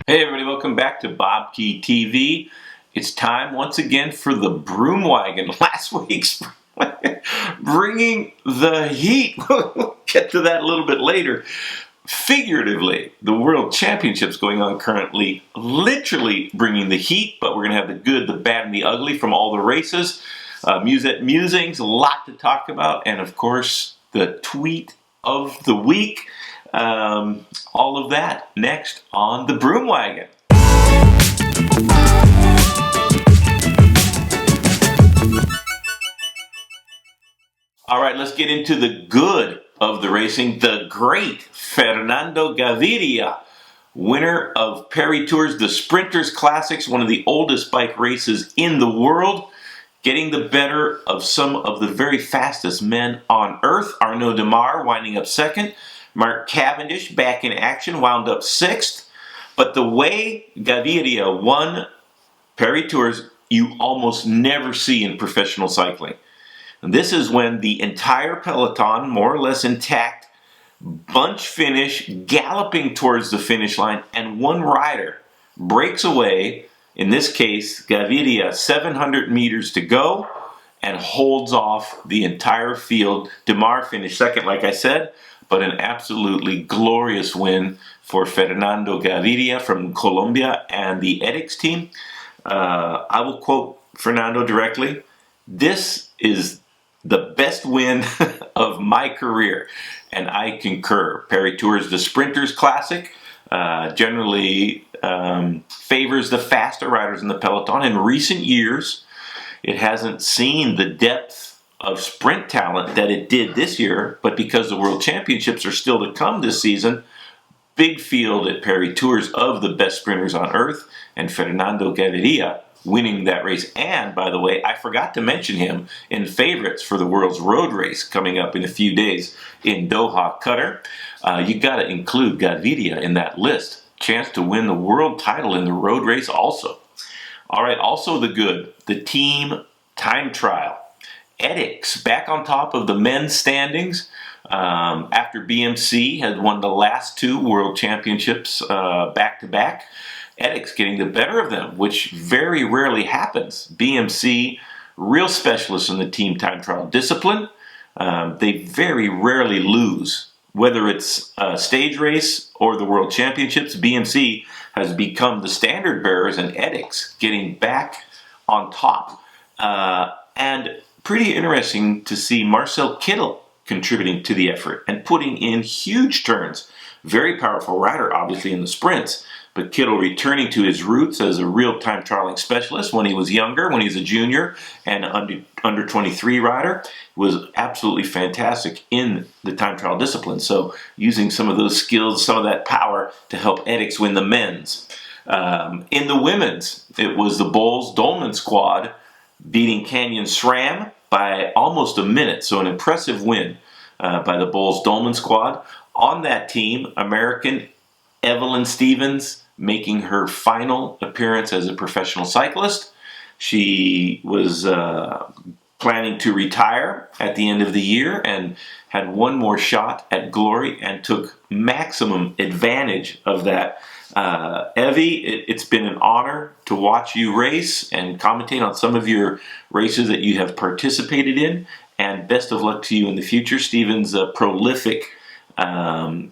Hey everybody, welcome back to BobkeTV. It's time once again for the Broom Wagon. Last week's bringing the heat. We'll get to that a little bit later. Figuratively, the World Championships going on currently, literally bringing the heat, but we're going to have the good, the bad, and the ugly from all the races. Musings, a lot to talk about, and of course, the tweet of the week. All of that next on the Broom Wagon. All right, let's get into the good of the racing. The great Fernando Gavaria, winner of Paris Tours, the Sprinters Classics, one of the oldest bike races in the world, getting the better of some of the very fastest men on earth. Arnaud Démare winding up second. Mark Cavendish back in action, wound up sixth. But the way Gavaria won Paris Tours, you almost never see in professional cycling. And this is when the entire peloton, more or less intact, bunch finish, galloping towards the finish line, and one rider breaks away, in this case, Gavaria, 700 meters to go, and holds off the entire field. Démare finished second, like I said, but an absolutely glorious win for Fernando Gavaria from Colombia and the EDX team. I will quote Fernando directly. "This is the best win of my career," and I concur. Paris Tours, the Sprinters Classic, generally favors the faster riders in the peloton. In recent years, it hasn't seen the depth of sprint talent that it did this year, but because the World Championships are still to come this season, big field at Paris Tours of the best sprinters on earth, and Fernando Gavaria winning that race. And, by the way, I forgot to mention him in favorites for the world's road race coming up in a few days in Doha, Qatar. You got to include Gavaria in that list. Chance to win the world title in the road race also. All right, also the good, the team time trial. EDX back on top of the men's standings after BMC had won the last two world championships back-to-back. EDX getting the better of them, which very rarely happens. BMC, real specialists in the team time trial discipline. They very rarely lose. Whether it's a stage race or the World Championships, BMC has become the standard bearers, and EDX getting back on top. And pretty interesting to see Marcel Kittel contributing to the effort and putting in huge turns. Very powerful rider, obviously, in the sprints, but Kittel returning to his roots as a real time trialing specialist when he was younger, when he was a junior and under 23 rider, was absolutely fantastic in the time trial discipline. So using some of those skills, some of that power to help EDX win the men's. In the women's, it was the Boels-Dolman squad beating Canyon SRAM by almost a minute. So an impressive win by the Boels-Dolman squad. On that team, American Evelyn Stevens making her final appearance as a professional cyclist. She was planning to retire at the end of the year and had one more shot at glory and took maximum advantage of that. Evie, it's been an honor to watch you race and commentate on some of your races that you have participated in, and best of luck to you in the future. Stevens, a prolific and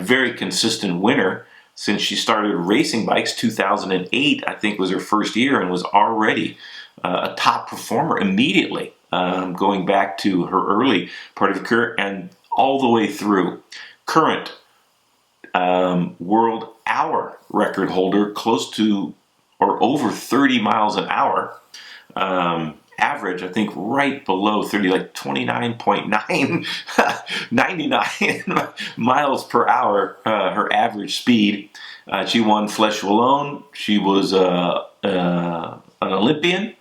very consistent winner since she started racing bikes. 2008, I think, was her first year, and was already a top performer immediately, going back to her early part of her career and all the way through. Current world hour record holder, close to or over 30 miles an hour. Average, I think, right below 30, like 29.9, 99 miles per hour, her average speed. She won Flèche Wallonne. She was an Olympian.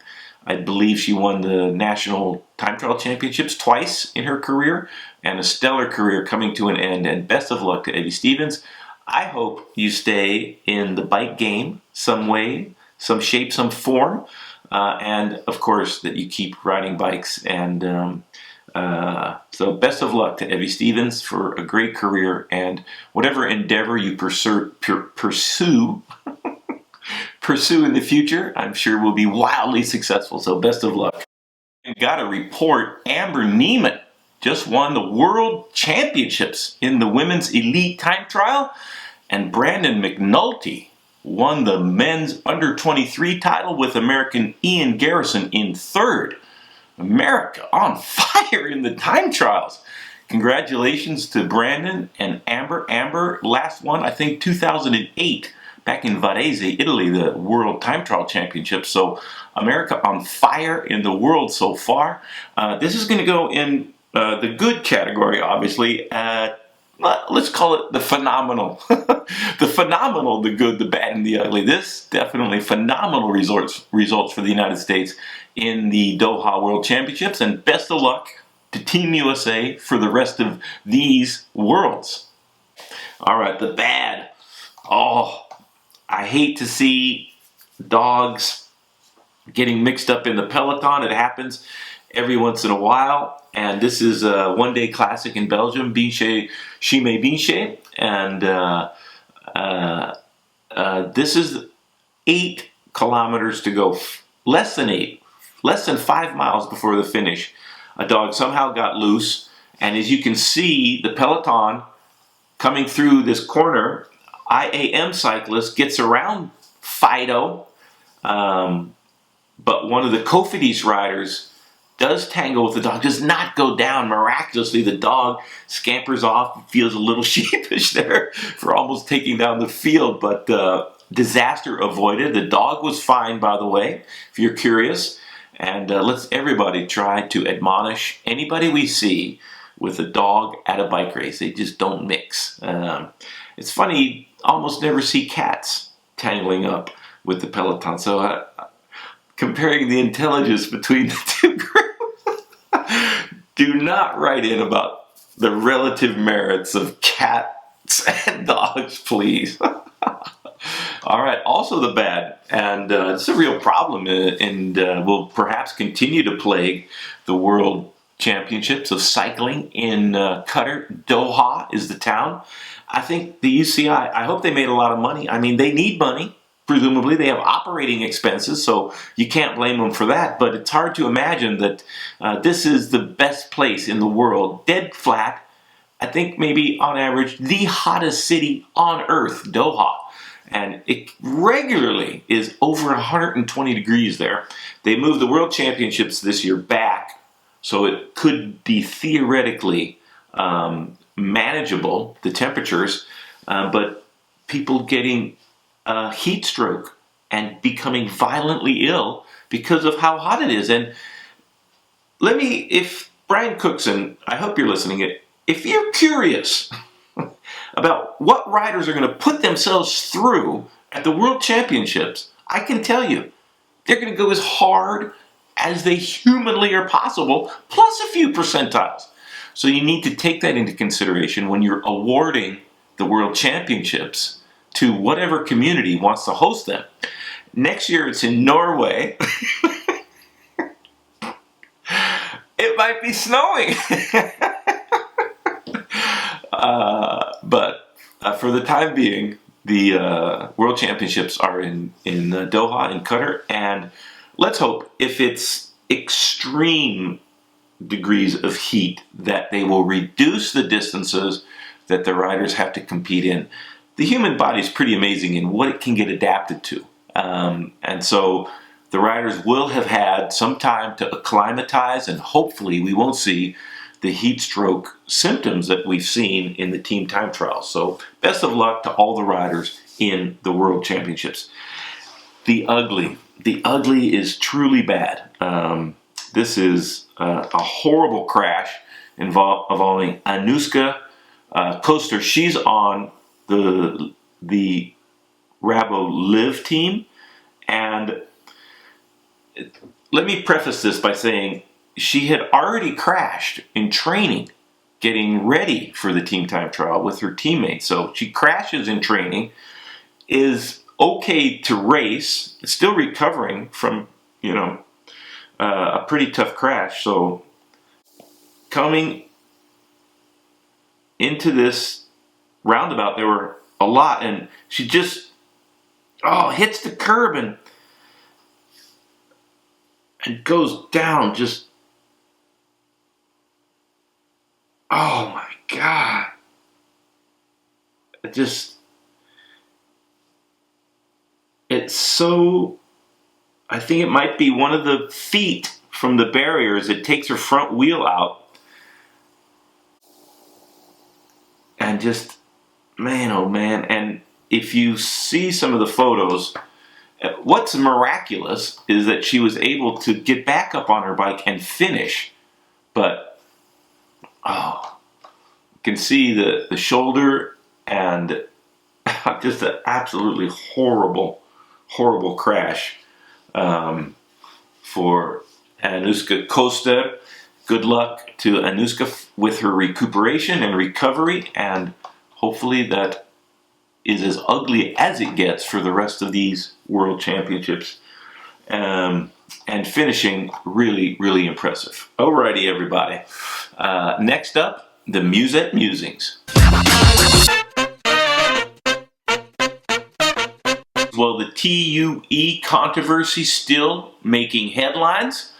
I believe she won the National Time Trial Championships twice in her career, and a stellar career coming to an end. And best of luck to Evie Stevens. I hope you stay in the bike game some way, some shape, some form. And of course that you keep riding bikes and So best of luck to Evie Stevens for a great career, and whatever endeavor you pursue in the future, I'm sure will be wildly successful. So best of luck. Got a report, Amber Neiman just won the World Championships in the women's elite time trial, and Brandon McNulty won the men's under 23 title with American Ian Garrison in third. America on fire in the time trials. Congratulations to Brandon and Amber. Amber last won, I think, 2008, back in Varese, Italy, the World Time Trial Championship. So America on fire in the world so far. This is going to go in the good category, obviously. Let's call it the phenomenal. The phenomenal, the good, the bad, and the ugly. This definitely phenomenal results for the United States in the Doha World Championships, and best of luck to Team USA for the rest of these worlds. All right, the bad. Oh, I hate to see dogs getting mixed up in the peloton. It happens every once in a while. And this is a one-day classic in Belgium, Binche, Chimay Binche. And this is 8 kilometers to go, less than 5 miles before the finish. A dog somehow got loose. And as you can see, the peloton coming through this corner, IAM cyclist gets around Fido. But one of the Cofidis riders does tangle with the dog, does not go down. Miraculously, the dog scampers off, feels a little sheepish there for almost taking down the field, but disaster avoided. The dog was fine, by the way, if you're curious. And let's everybody try to admonish anybody we see with a dog at a bike race. They just don't mix. It's funny, almost never see cats tangling up with the peloton. So comparing the intelligence between the two groups, do not write in about the relative merits of cats and dogs, please. All right, also the bad, and it's a real problem, and will perhaps continue to plague the World Championships of cycling in Qatar. Doha is the town. I think the UCI, I hope they made a lot of money. I mean, they need money. Presumably, they have operating expenses, so you can't blame them for that. But it's hard to imagine that this is the best place in the world, dead flat. I think maybe on average, the hottest city on earth, Doha. And it regularly is over 120 degrees there. They moved the World Championships this year back, so it could be theoretically manageable, the temperatures, but people getting heat stroke and becoming violently ill because of how hot it is. And if Brian Cookson, I hope you're listening, if you're curious about what riders are going to put themselves through at the World Championships, I can tell you, they're going to go as hard as they humanly are possible, plus a few percentiles. So you need to take that into consideration when you're awarding the World Championships to whatever community wants to host them. Next year it's in Norway. It might be snowing. But for the time being, the World Championships are in Doha, in Qatar, and let's hope if it's extreme degrees of heat that they will reduce the distances that the riders have to compete in. The human body is pretty amazing in what it can get adapted to. And so the riders will have had some time to acclimatize, and hopefully we won't see the heat stroke symptoms that we've seen in the team time trials. So best of luck to all the riders in the World Championships. The ugly. The ugly is truly bad. This is a horrible crash involving Anushka Koster. She's on the Rabo Live team, and let me preface this by saying she had already crashed in training, getting ready for the team time trial with her teammates. So she crashes in training, is okay to race, still recovering from, a pretty tough crash. So coming into this roundabout, there were a lot, and she just hits the curb and goes down. Just, oh my God. It's so, I think it might be one of the feet from the barriers. It takes her front wheel out. And just, man, oh man. And if you see some of the photos, what's miraculous is that she was able to get back up on her bike and finish. But, you can see the shoulder, and just an absolutely horrible, horrible crash for Anuska Koster. Good luck to Anuska with her recuperation and recovery, and hopefully that is as ugly as it gets for the rest of these World Championships. And finishing really, really impressive. Alrighty, everybody. Next up, the Musette Musings. Well, the TUE controversy still making headlines.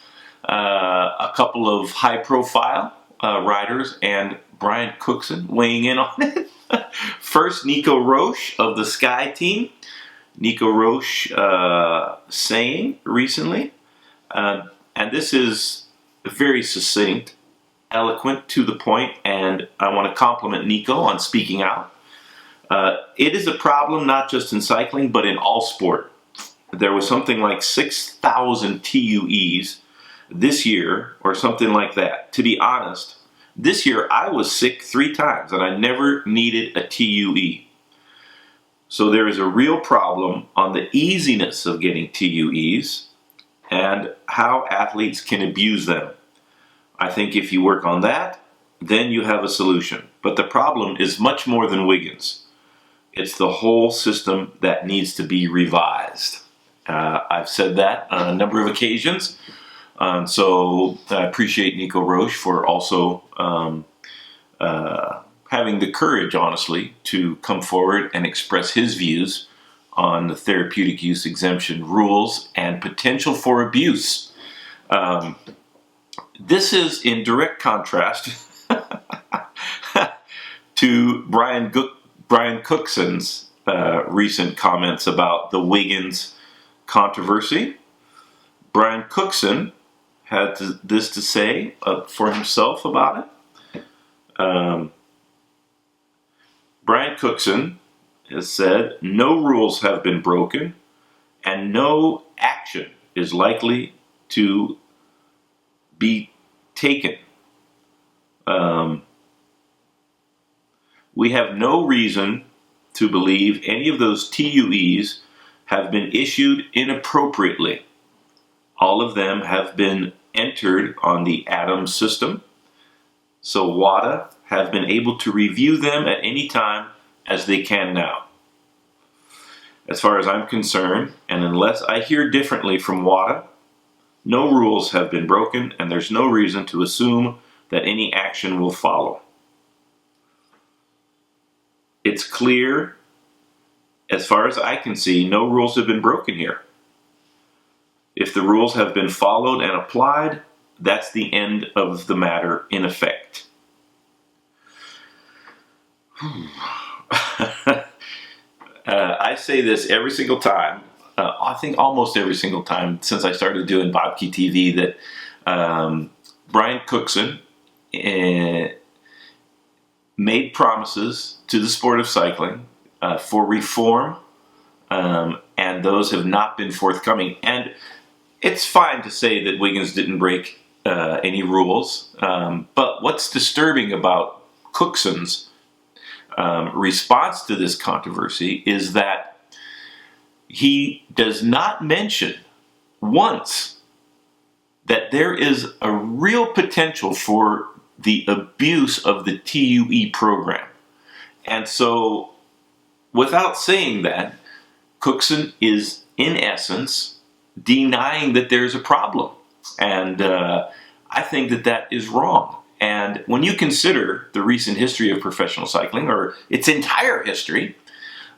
A couple of high-profile riders and Brian Cookson weighing in on it. First, Nico Roche of the Sky team. Nico Roche saying recently, and this is very succinct, eloquent, to the point, and I want to compliment Nico on speaking out. It is a problem not just in cycling, but in all sport. There was something like 6,000 TUEs this year, or something like that. To be honest, this year I was sick 3 times, and I never needed a TUE. So there is a real problem on the easiness of getting TUEs and how athletes can abuse them. I think if you work on that, then you have a solution. But the problem is much more than Wiggins. It's the whole system that needs to be revised. I've said that on a number of occasions. So I appreciate Nico Roche for also having the courage, honestly, to come forward and express his views on the therapeutic use exemption rules and potential for abuse. This is in direct contrast to Brian Cookson's recent comments about the Wiggins controversy. Brian Cookson had this to say for himself about it. Brian Cookson has said, "No rules have been broken and no action is likely to be taken. We have no reason to believe any of those TUEs have been issued inappropriately. All of them have been entered on the ADAM system, so WADA have been able to review them at any time as they can now. As far as I'm concerned, and unless I hear differently from WADA, no rules have been broken and there's no reason to assume that any action will follow. It's clear, as far as I can see, no rules have been broken here. If the rules have been followed and applied, that's the end of the matter in effect." I say this every single time, I think almost every single time since I started doing BobkeTV, that Brian Cookson made promises to the sport of cycling for reform, and those have not been forthcoming. And it's fine to say that Wiggins didn't break any rules, but what's disturbing about Cookson's response to this controversy is that he does not mention once that there is a real potential for the abuse of the TUE program. And so, without saying that, Cookson is, in essence, denying that there's a problem. And I think that that is wrong. And when you consider the recent history of professional cycling, or its entire history,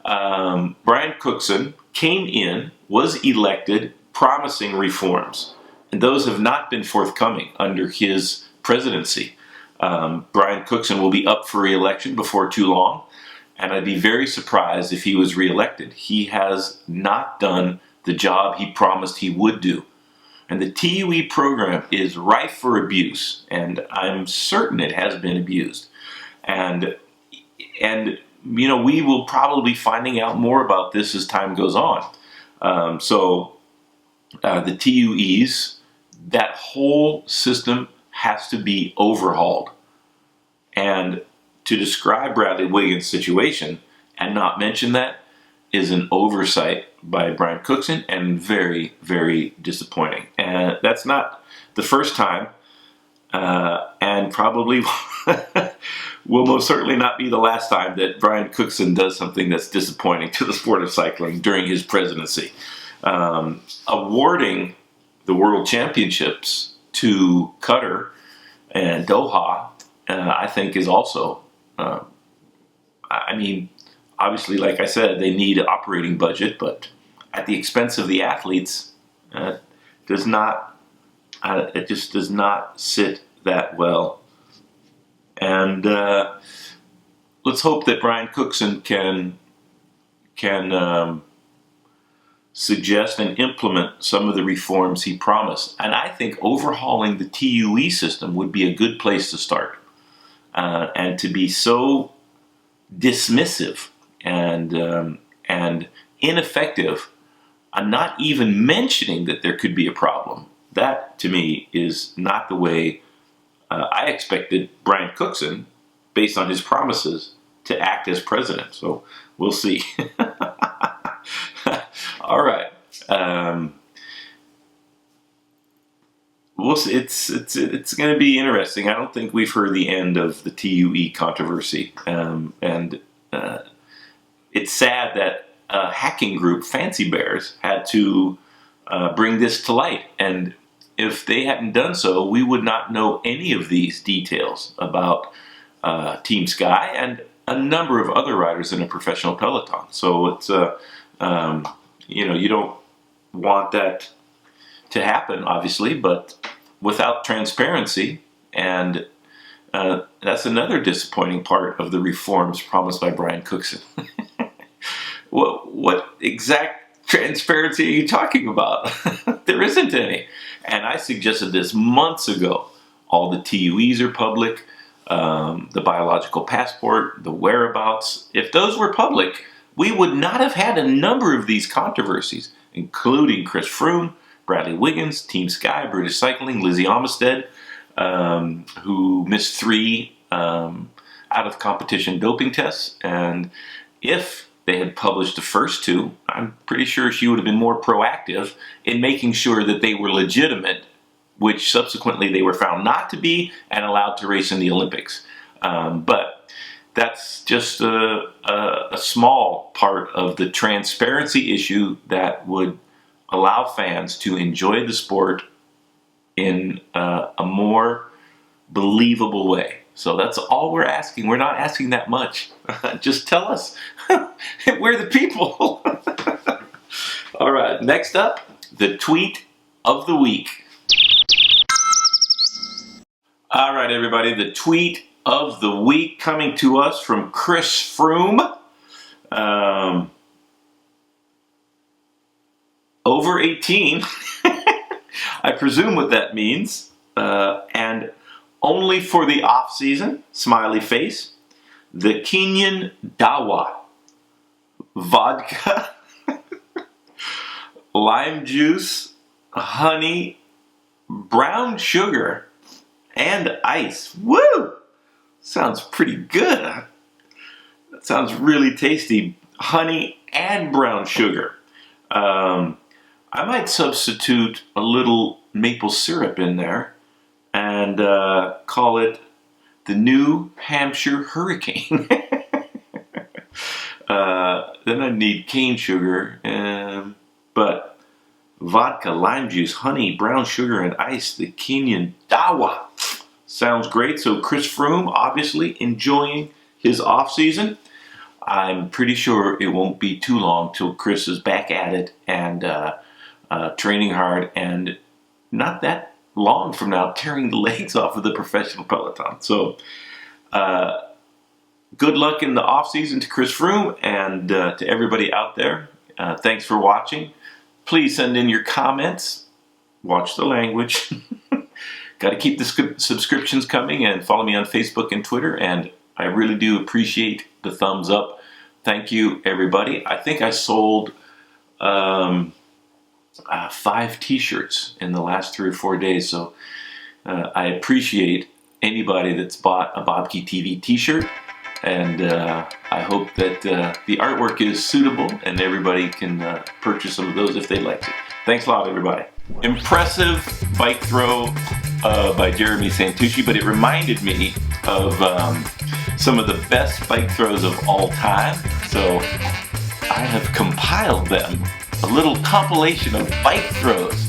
Brian Cookson came in, was elected, promising reforms. And those have not been forthcoming under his presidency. Brian Cookson will be up for re-election before too long, and I'd be very surprised if he was re-elected. He has not done the job he promised he would do. And the TUE program is rife for abuse, and I'm certain it has been abused. And you know, we will probably be finding out more about this as time goes on. The TUEs, that whole system has to be overhauled. And to describe Bradley Wiggins' situation and not mention that is an oversight by Brian Cookson, and very, very disappointing. And that's not the first time, and probably will most certainly not be the last time that Brian Cookson does something that's disappointing to the sport of cycling during his presidency. Awarding the World Championships to Qatar and Doha, I think is also, I mean, obviously, like I said, they need an operating budget, but at the expense of the athletes, it just does not sit that well. And let's hope that Brian Cookson can suggest and implement some of the reforms he promised. And I think overhauling the TUE system would be a good place to start. And to be so dismissive and ineffective, I'm not even mentioning that there could be a problem. That, to me, is not the way I expected Brian Cookson, based on his promises, to act as president. So we'll see. All right. We'll see. It's going to be interesting. I don't think we've heard the end of the TUE controversy, and it's sad that a hacking group, Fancy Bears, had to bring this to light. And if they hadn't done so, we would not know any of these details about Team Sky and a number of other riders in a professional peloton. So it's you know, you don't want that to happen, obviously, but without transparency, and that's another disappointing part of the reforms promised by Brian Cookson. What exact transparency are you talking about? There isn't any. And I suggested this months ago. All the TUEs are public, the biological passport, the whereabouts. If those were public, we would not have had a number of these controversies, including Chris Froome, Bradley Wiggins, Team Sky, British Cycling, Lizzie Olmsted, who missed 3 out-of-competition doping tests. And if they had published the first 2, I'm pretty sure she would have been more proactive in making sure that they were legitimate, which subsequently they were found not to be and allowed to race in the Olympics. But that's just a small part of the transparency issue that would allow fans to enjoy the sport in a more believable way. So that's all we're asking. We're not asking that much. Just tell us. We're the people. All right, next up, the tweet of the week. All right, everybody, the tweet of the week coming to us from Chris Froome. Over 18, I presume what that means, and only for the off-season, smiley face, the Kenyan dawa, vodka, lime juice, honey, brown sugar, and ice. Woo! Sounds pretty good. That sounds really tasty. Honey and brown sugar. I might substitute a little maple syrup in there and call it the New Hampshire Hurricane. Then I need cane sugar, but vodka, lime juice, honey, brown sugar, and ice, the Kenyan dawa. Sounds great. So Chris Froome obviously enjoying his off season. I'm pretty sure it won't be too long till Chris is back at it and training hard, and not that long from now tearing the legs off of the professional peloton. So good luck in the off season to Chris Froome and to everybody out there. Thanks for watching. Please send in your comments. Watch the language. Got to keep the subscriptions coming, and follow me on Facebook and Twitter, and I really do appreciate the thumbs up. Thank you, everybody. I think I sold 5 t-shirts in the last 3 or 4 days, so I appreciate anybody that's bought a BobkeTV t-shirt, and I hope that the artwork is suitable and everybody can purchase some of those if they'd like to. Thanks a lot, everybody. Impressive bike throw by Jeremy Santucci, but it reminded me of some of the best bike throws of all time. So I have compiled them, a little compilation of bike throws